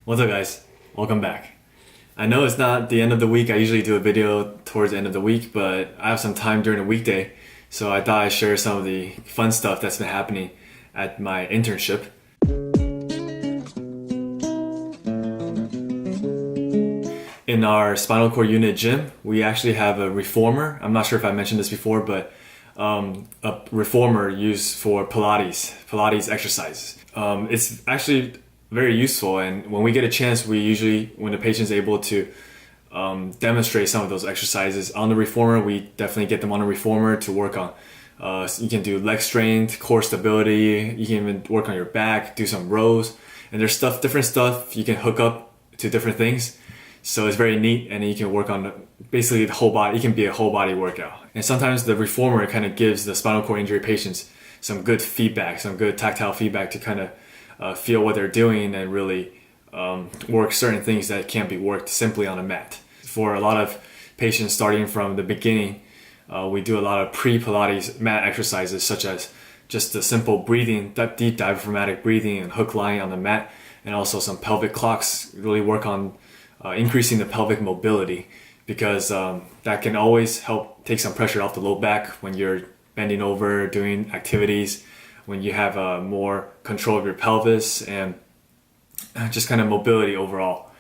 What's up guys? Welcome back. I know it's not the end of the week. I usually do a video towards the end of the week, but I have some time during the weekday, so I thought I'd share some of the fun stuff that's been happening at my internship. In our spinal cord unit gym, we actually have a reformer. I'm not sure if I mentioned this before, but a reformer used for Pilates exercises. It's actually very useful, and when we get a chance, when the patient's able to demonstrate some of those exercises on the reformer, we definitely get them on the reformer to work on. You can do leg strength, core stability, you can even work on your back, do some rows, and there's different stuff you can hook up to different things. So it's very neat, and you can work on basically the whole body. It can be a whole body workout. And sometimes the reformer kind of gives the spinal cord injury patients some good feedback, some good tactile feedback to kind of feel what they're doing and really work certain things that can't be worked simply on a mat. For a lot of patients starting from the beginning, we do a lot of pre-Pilates mat exercises, such as just the simple breathing, deep diaphragmatic breathing and hook lying on the mat, and also some pelvic clocks, really work on increasing the pelvic mobility, because that can always help take some pressure off the low back when you're bending over, doing activities, when you have more control of your pelvis and just kind of mobility overall.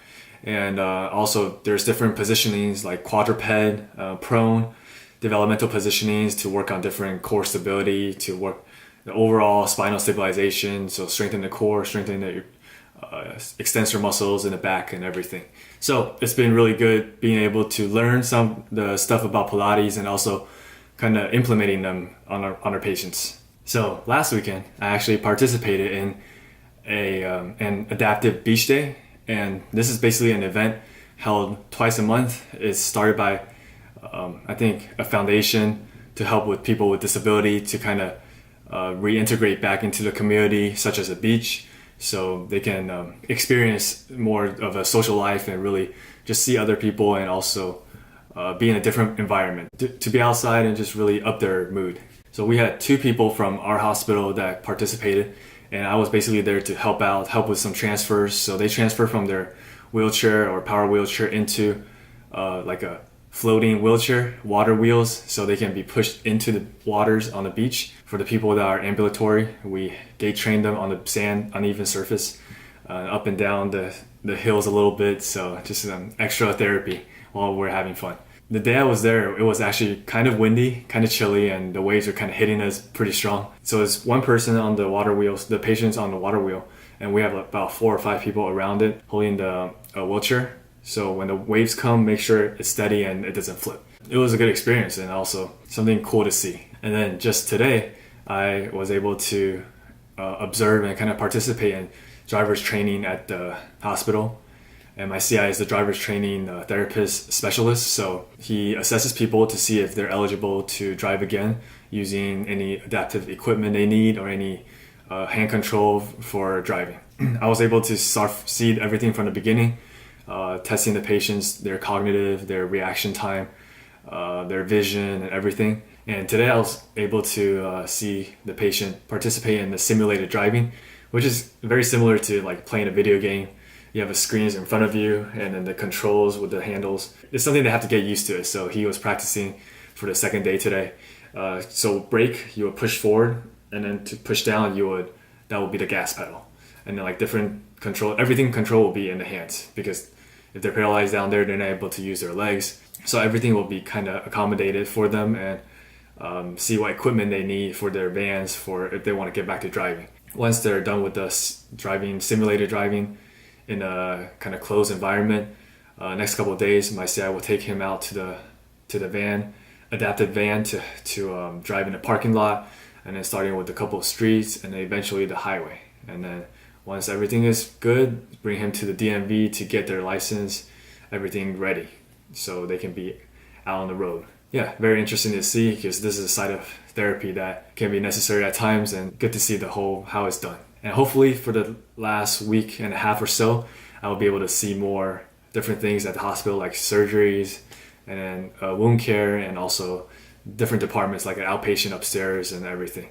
And also there's different positionings like quadruped, prone, developmental positionings to work on different core stability, to work the overall spinal stabilization, so strengthen the core, strengthen the extensor muscles in the back and everything. So it's been really good being able to learn some the stuff about Pilates and also kind of implementing them on our patients. So last weekend, I actually participated in an adaptive beach day, and this is basically an event held twice a month. It's started by I think a foundation to help with people with disability to kind of reintegrate back into the community, such as a beach, so they can experience more of a social life and really just see other people, and also be in a different environment, to be outside and just really up their mood. So we had two people from our hospital that participated, and I was basically there to help with some transfers. So they transfer from their wheelchair or power wheelchair into like a floating wheelchair, water wheels, so they can be pushed into the waters on the beach. For the people that are ambulatory, we gate train them on the sand, uneven surface, up and down the hills a little bit, so just some extra therapy while we're having fun. The day I was there, it was actually kind of windy, kind of chilly, and the waves were kind of hitting us pretty strong. So it's one person on the water wheels, the patient's on the water wheel, and we have about 4 or 5 people around it holding the wheelchair. So when the waves come, make sure it's steady and it doesn't flip. It was a good experience and also something cool to see. And then just today, I was able to observe and kind of participate in driver's training at the hospital. And my CI is the driver's training therapist specialist. So he assesses people to see if they're eligible to drive again using any adaptive equipment they need or any hand control for driving. I was able to see everything from the beginning, testing the patients, their cognitive, their reaction time, their vision and everything. And today I was able to see the patient participate in the simulated driving, which is very similar to like playing a video game. You have a screens in front of you and then the controls with the handles. It's something they have to get used to. So he was practicing for the second day today. So brake, you would push forward, and then to push down, that would be the gas pedal. And then like different control will be in the hands, because if they're paralyzed down there, they're not able to use their legs. So everything will be kind of accommodated for them, and see what equipment they need for their vans for if they want to get back to driving. Once they're done with the simulated driving in a kind of closed environment, next couple of days, my CI will take him out to the van, adapted van, to drive in a parking lot, and then starting with a couple of streets and then eventually the highway. And then once everything is good, bring him to the DMV to get their license, everything ready, so they can be out on the road. Yeah, very interesting to see, because this is a side of therapy that can be necessary at times, and good to see how it's done. And hopefully for the last week and a half or so, I will be able to see more different things at the hospital, like surgeries and then wound care, and also different departments like an outpatient upstairs and everything.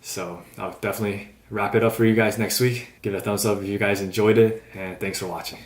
So I'll definitely wrap it up for you guys next week. Give it a thumbs up if you guys enjoyed it, and thanks for watching.